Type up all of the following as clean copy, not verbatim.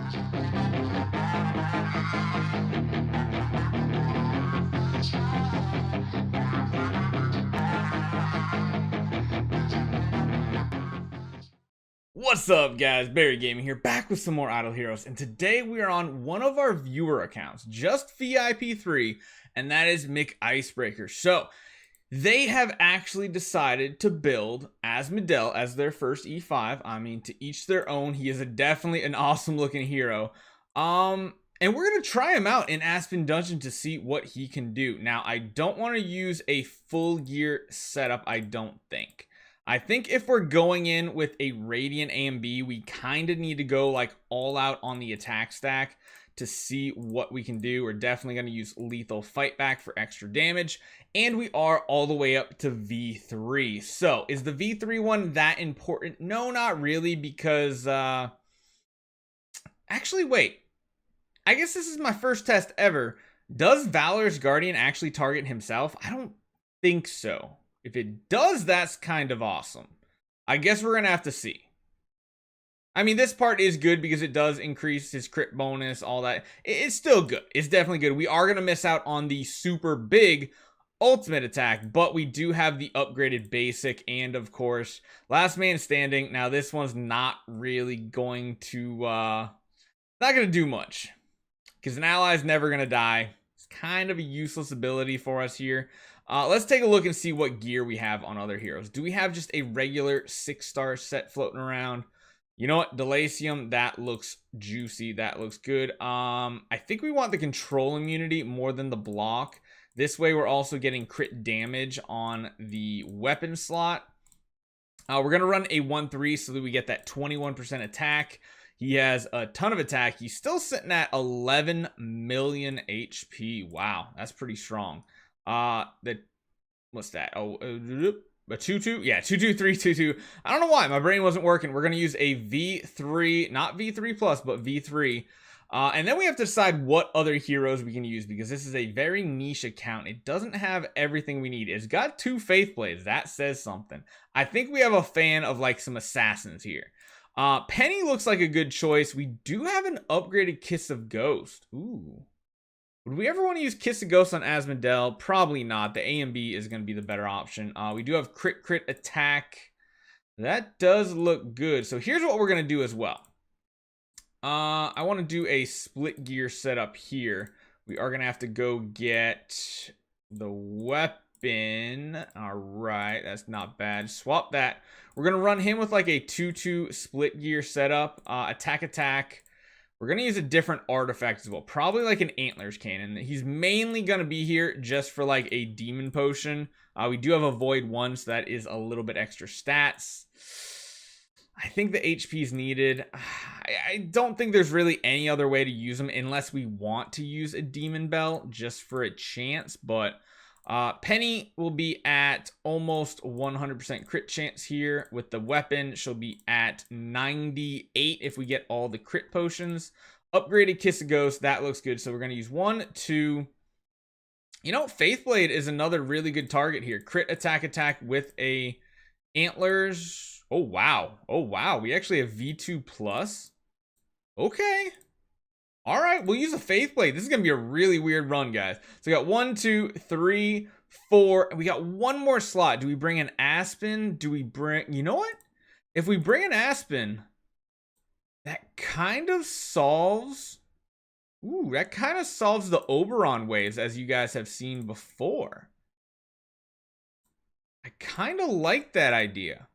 What's up, guys? Barry Gaming here, back with some more Idle Heroes, and today we are on one of our viewer accounts, just VIP3, and that is Mick Icebreaker. So, they have actually decided to build Asmodel as their first E5. I mean, to each their own. He is definitely an awesome looking hero. And we're going to try him out in Aspen Dungeon to see what he can do. Now, I don't want to use a full gear setup, I don't think. I think if we're going in with a Radiant AMB, we kind of need to go like all out on the attack stack to see what we can do. We're definitely going to use Lethal Fight Back for extra damage, and we are all the way up to V3. So, is the V3 one that important? No, not really, because, actually, wait. I guess this is my first test ever. Does Valor's Guardian actually target himself? I don't think so. If it does, that's kind of awesome. I guess we're going to have to see. I mean, this part is good because it does increase his crit bonus, all that. It's still good. It's definitely good. We are going to miss out on the super big ultimate attack, but we do have the upgraded basic and, of course, last man standing. Now, this one's not really going to, not going to do much because an ally is never going to die. It's kind of a useless ability for us here. Let's take a look and see what gear we have on other heroes. Do we have just a regular 6-star set floating around? You know what? Delacium, that looks juicy. That looks good. I think we want the control immunity more than the block. This way, we're also getting crit damage on the weapon slot. We're going to run a 1-3 so that we get that 21% attack. He has a ton of attack. He's still sitting at 11 million HP. Wow, that's pretty strong. What's that? Oh, a 2-2? Yeah, 2-2-3-2-2. I don't know why. My brain wasn't working. We're going to use a V3, not V3 plus, but V3. And then we have to decide what other heroes we can use because this is a very niche account. It doesn't have everything we need. It's got 2 Faith Blades. That says something. I think we have a fan of like some assassins here. Penny looks like a good choice. We do have an upgraded Kiss of Ghost. Ooh. Would we ever want to use Kiss of Ghost on Asmodel? Probably not. The AMB is going to be the better option. We do have crit attack. That does look good. So here's what we're going to do as well. I want to do a split gear setup here. We are going to have to go get the weapon. All right, that's not bad. Swap that. We're going to run him with like a 2-2 split gear setup. Attack. We're going to use a different artifact as well. Probably like an Antlers Cannon. He's mainly going to be here just for like a Demon Potion. We do have a Void 1, so that is a little bit extra stats. I think the HP is needed. I don't think there's really any other way to use him unless we want to use a Demon Bell just for a chance. But Penny will be at almost 100% crit chance here. With the weapon, she'll be at 98 if we get all the crit potions. Upgraded Kiss of Ghost, that looks good. So we're going to use 1, 2. You know, Faithblade is another really good target here. Crit attack with a Antlers. Oh, wow. We actually have V2 plus. Okay. All right, we'll use a Faith Blade. This is going to be a really weird run, guys. So we got 1, 2, 3, 4. We got one more slot. Do we bring an Aspen? Do we bring... You know what? If we bring an Aspen, that kind of solves... Ooh, that kind of solves the Oberon waves, as you guys have seen before. I kind of like that idea.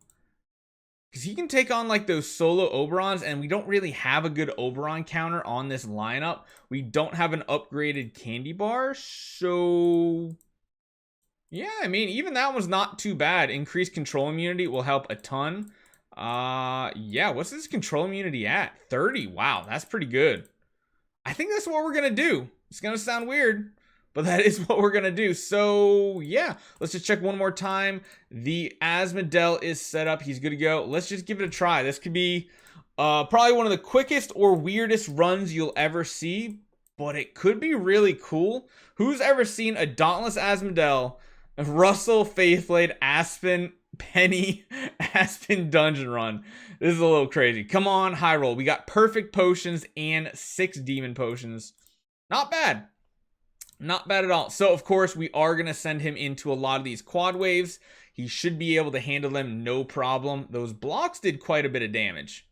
Because he can take on like those solo Oberons, and we don't really have a good Oberon counter on this lineup. We don't have an upgraded candy bar, so yeah, I mean, even that one's not too bad. Increased control immunity will help a ton. Yeah, what's this control immunity at? 30. Wow, that's pretty good. I think that's what we're gonna do. It's gonna sound weird, but that is what we're going to do. So, yeah, let's just check one more time. The Asmodel is set up. He's good to go. Let's just give it a try. This could be probably one of the quickest or weirdest runs you'll ever see, but it could be really cool. Who's ever seen a Dauntless Asmodel, Russell, Faithblade, Aspen, Penny Aspen dungeon run. This is a little crazy. Come on, high roll. We got perfect potions and 6 demon potions. Not bad. Not bad at all. So, of course, we are going to send him into a lot of these quad waves. He should be able to handle them no problem. Those blocks did quite a bit of damage.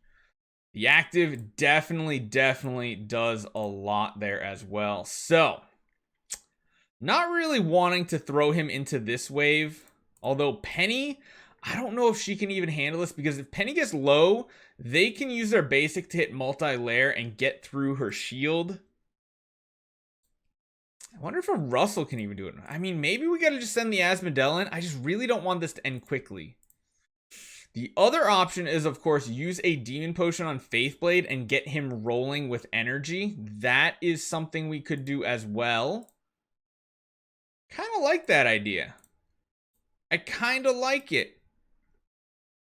The active definitely does a lot there as well. So, not really wanting to throw him into this wave. Although Penny, I don't know if she can even handle this, because if Penny gets low, they can use their basic to hit multi-layer and get through her shield. I wonder if a Russell can even do it. I mean, maybe we gotta just send the Asmodel in. I just really don't want this to end quickly. The other option is, of course, use a Demon Potion on Faithblade and get him rolling with energy. That is something we could do as well. Kind of like that idea. I kind of like it.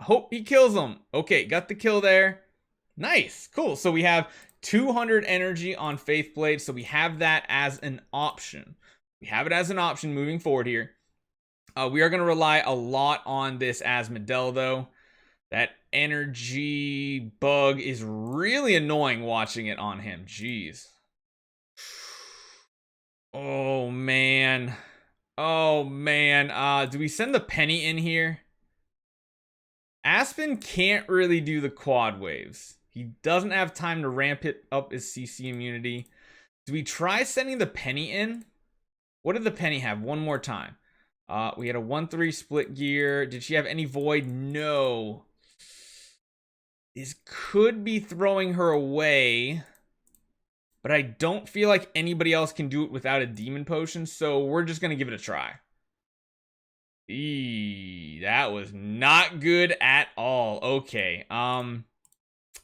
Hope he kills him. Okay, got the kill there. Nice, cool. So we have 200 energy on Faithblade, so we have that as an option. We have it as an option moving forward here. We are going to rely a lot on this Asmodel, though. That energy bug is really annoying watching it on him. Jeez. Oh, man. Oh, man. Do we send the Penny in here? Aspen can't really do the quad waves. He doesn't have time to ramp it up his CC immunity. Do we try sending the Penny in? What did the Penny have? One more time. We had a 1-3 split gear. Did she have any void? No. This could be throwing her away, but I don't feel like anybody else can do it without a demon potion, so we're just going to give it a try. That was not good at all. Okay.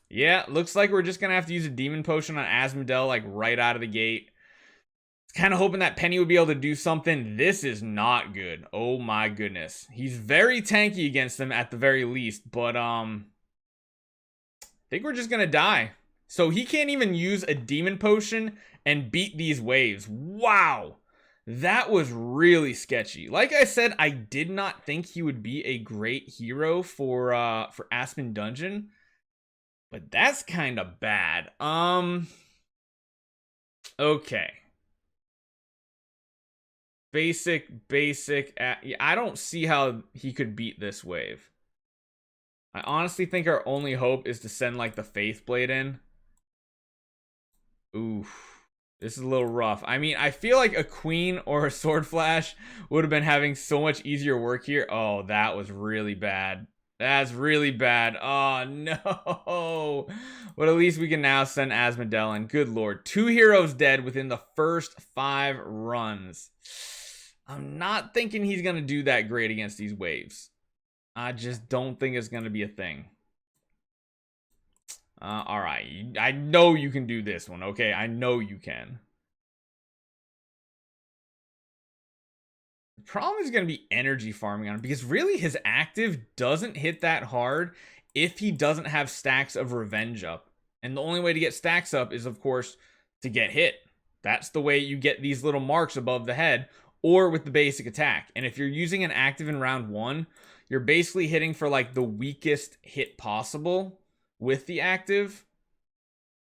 Yeah, looks like we're just going to have to use a demon potion on Asmodel, like, right out of the gate. Kind of hoping that Penny would be able to do something. This is not good. Oh my goodness. He's very tanky against them at the very least, but I think we're just going to die. So he can't even use a demon potion and beat these waves. Wow. That was really sketchy. Like I said, I did not think he would be a great hero for Aspen Dungeon, but that's kind of bad. Okay. Basic. I don't see how he could beat this wave. I honestly think our only hope is to send, like, the Faithblade in. Oof. This is a little rough. I mean, I feel like a Queen or a Sword Flash would have been having so much easier work here. Oh, that was really bad. That's really bad. Oh, no. But at least we can now send Asmodel in. Good lord. 2 heroes dead within the first 5 runs. I'm not thinking he's going to do that great against these waves. I just don't think it's going to be a thing. All right. I know you can do this one, okay? I know you can. The problem is going to be energy farming on him, because really his active doesn't hit that hard if he doesn't have stacks of revenge up. And the only way to get stacks up is, of course, to get hit. That's the way you get these little marks above the head, or with the basic attack. And if you're using an active in round 1, you're basically hitting for, like, the weakest hit possible with the active.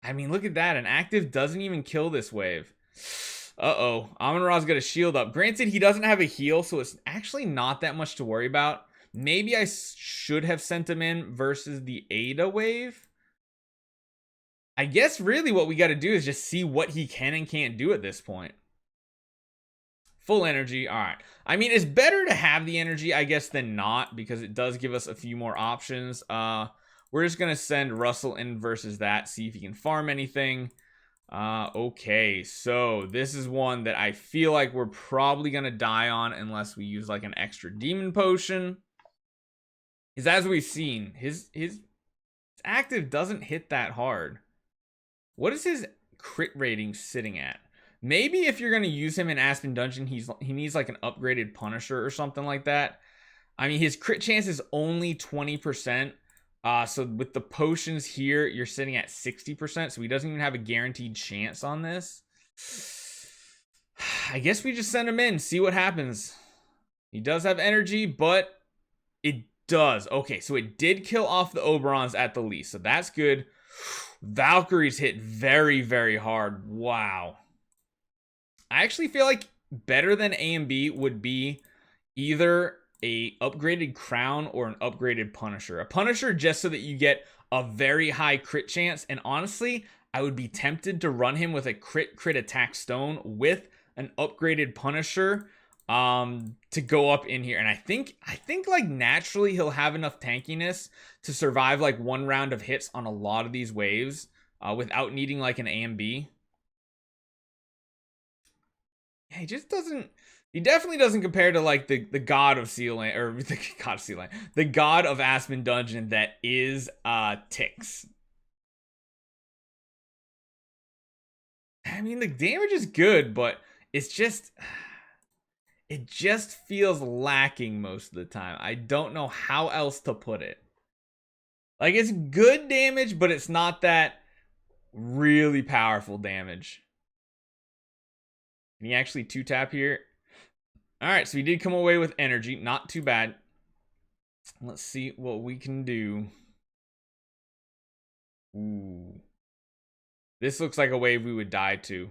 I mean, look at that. An active doesn't even kill this wave. Uh-oh. Amon-Ra's got a shield up. Granted, he doesn't have a heal, so it's actually not that much to worry about. Maybe I should have sent him in versus the Ada wave. I guess really what we got to do is just see what he can and can't do at this point. Full energy. All right. I mean, it's better to have the energy, I guess, than not, because it does give us a few more options. We're just going to send Russell in versus that, see if he can farm anything. Okay, so this is one that I feel like we're probably going to die on unless we use, like, an extra demon potion. Because as we've seen, his active doesn't hit that hard. What is his crit rating sitting at? Maybe if you're going to use him in Aspen Dungeon, he needs, like, an upgraded Punisher or something like that. I mean, his crit chance is only 20%. So with the potions here, you're sitting at 60%. So he doesn't even have a guaranteed chance on this. I guess we just send him in, see what happens. He does have energy, but It does. Okay, so it did kill off the Oberons at the least, so that's good. Valkyries hit very, very hard. Wow. I actually feel like better than A and B would be either a upgraded crown or an upgraded Punisher. A Punisher just so that you get a very high crit chance, and honestly, I would be tempted to run him with a crit attack stone with an upgraded Punisher to go up in here. And I think like naturally he'll have enough tankiness to survive like one round of hits on a lot of these waves without needing like an A and B. He just doesn't. He definitely doesn't compare to like the god of Sealand, or the god of Sealand, the god of Aspen Dungeon that is Tix. I mean, the damage is good, but it's just, it just feels lacking most of the time. I don't know how else to put it. Like, it's good damage, but it's not that really powerful damage. Can he actually 2-tap here? Alright, so he did come away with energy. Not too bad. Let's see what we can do. Ooh. This looks like a wave we would die to.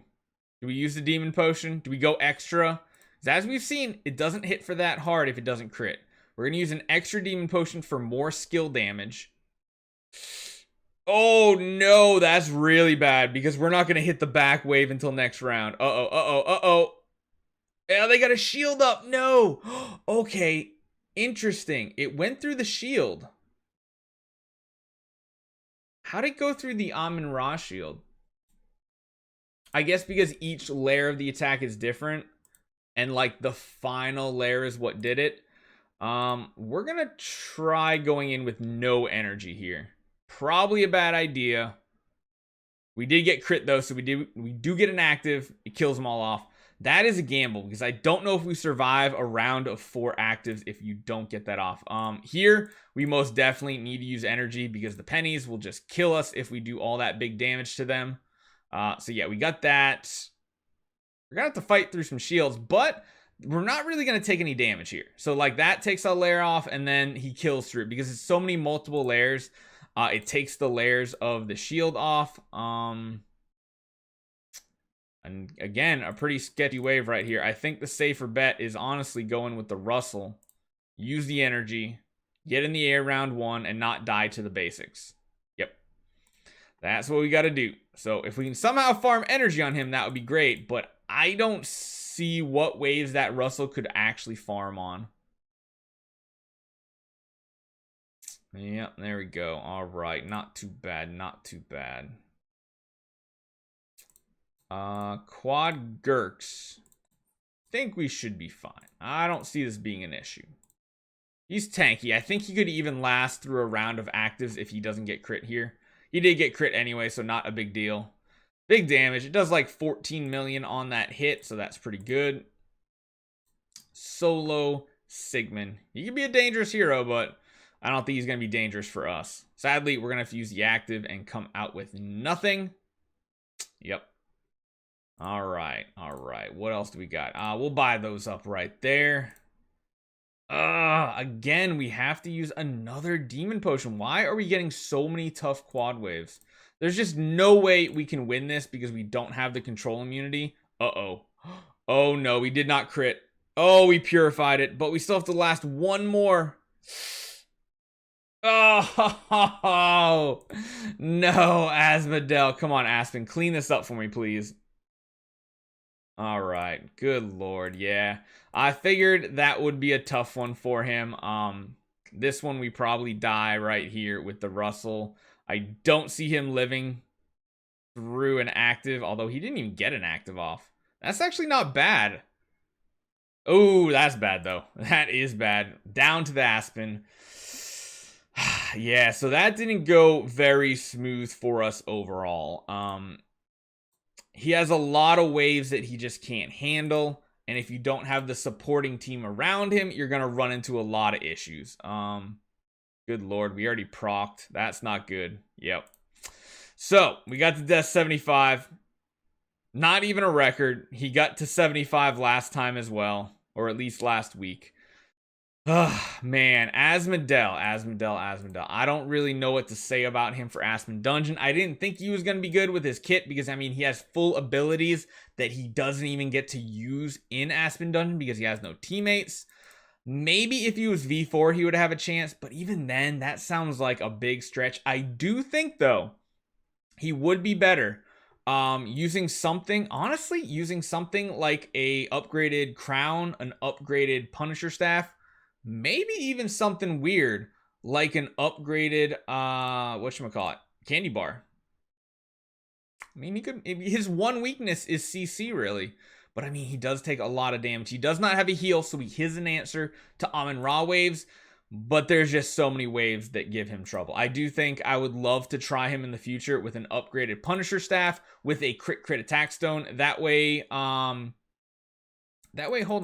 Do we use the demon potion? Do we go extra? Because as we've seen, it doesn't hit for that hard if it doesn't crit. We're going to use an extra demon potion for more skill damage. Oh no, that's really bad because we're not going to hit the back wave until next round. Uh-oh. Yeah, they got a shield up. No. Okay, interesting. It went through the shield. How'd it go through the Amun-Ra shield? I guess because each layer of the attack is different. And like the final layer is what did it. We're going to try going in with no energy here. Probably a bad idea. We did get crit though, so we do get an active. It kills them all off. That is a gamble because I don't know if we survive a round of 4 actives if you don't get that off. Here we most definitely need to use energy because the pennies will just kill us if we do all that big damage to them. So yeah, we got that. We're gonna have to fight through some shields, but we're not really gonna take any damage here. So like that takes a layer off, and then he kills through it because it's so many multiple layers. It takes the layers of the shield off. And again, a pretty sketchy wave right here. I think the safer bet is honestly going with the Russell. Use the energy, get in the air round 1, and not die to the basics. Yep. That's what we got to do. So if we can somehow farm energy on him, that would be great. But I don't see what waves that Russell could actually farm on. Yep, there we go. All right, not too bad, not too bad. Quad Gurks. Think we should be fine. I don't see this being an issue. He's tanky. I think he could even last through a round of actives if he doesn't get crit here. He did get crit anyway, so not a big deal. Big damage. It does like 14 million on that hit, so that's pretty good. Solo Sigmund. He could be a dangerous hero, but I don't think he's going to be dangerous for us. Sadly, we're going to have to use the active and come out with nothing. Yep. All right. What else do we got? We'll buy those up right there. Again, we have to use another demon potion. Why are we getting so many tough quad waves? There's just no way we can win this because we don't have the control immunity. Uh-oh. Oh, no, we did not crit. Oh, we purified it, but we still have to last one more. Oh, no, Asmodel. Come on, Aspen. Clean this up for me, please. All right. Good Lord. Yeah. I figured that would be a tough one for him. This one we probably die right here with the Russell. I don't see him living through an active, although he didn't even get an active off. That's actually not bad. Oh, that's bad though. That is bad. Down to the Aspen. Yeah, so that didn't go very smooth for us overall. He has a lot of waves that he just can't handle. And if you don't have the supporting team around him, you're going to run into a lot of issues. Good Lord, we already procced. That's not good. Yep. So, we got to death 75. Not even a record. He got to 75 last time as well. Or at least last week. Man, Asmodel. I don't really know what to say about him for Aspen Dungeon. I didn't think he was going to be good with his kit because, I mean, he has full abilities that he doesn't even get to use in Aspen Dungeon because he has no teammates. Maybe if he was V4, he would have a chance, but even then, that sounds like a big stretch. I do think, though, he would be better using something like a upgraded crown, an upgraded Punisher staff, maybe even something weird like an upgraded whatchamacallit, candy bar. I mean, his one weakness is CC, really. But I mean, he does take a lot of damage. He does not have a heal, so he is an answer to Amun-Ra waves. But there's just so many waves that give him trouble. I do think I would love to try him in the future with an upgraded Punisher staff with a crit attack stone. That way, hold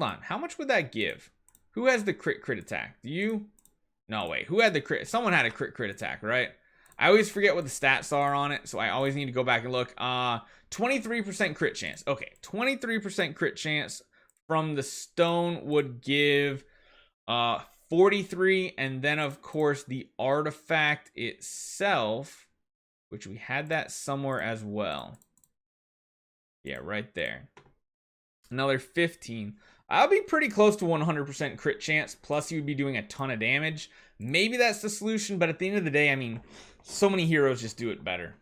on. How much would that give? Who has the crit attack? Do you? No, wait. Who had the crit? Someone had a crit attack, right? I always forget what the stats are on it, so I always need to go back and look. 23% crit chance. Okay, 23% crit chance from the stone would give 43, and then of course the artifact itself, which we had that somewhere as well. Yeah, right there. Another 15. I'll be pretty close to 100% crit chance, plus you would be doing a ton of damage. Maybe that's the solution, but at the end of the day, I mean, so many heroes just do it better.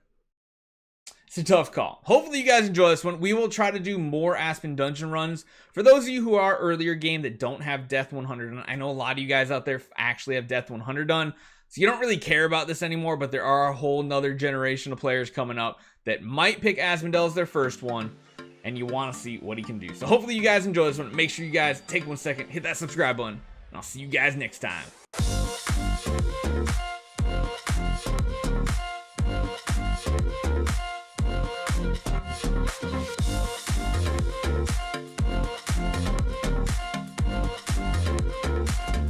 It's a tough call. Hopefully you guys enjoy this one. We will try to do more Aspen Dungeon runs. For those of you who are earlier game that don't have Death 100 done, I know a lot of you guys out there actually have Death 100 done, so you don't really care about this anymore, but there are a whole nother generation of players coming up that might pick Asmodel as their first one, and you want to see what he can do. So hopefully you guys enjoy this one. Make sure you guys take 1 second, hit that subscribe button, and I'll see you guys next time.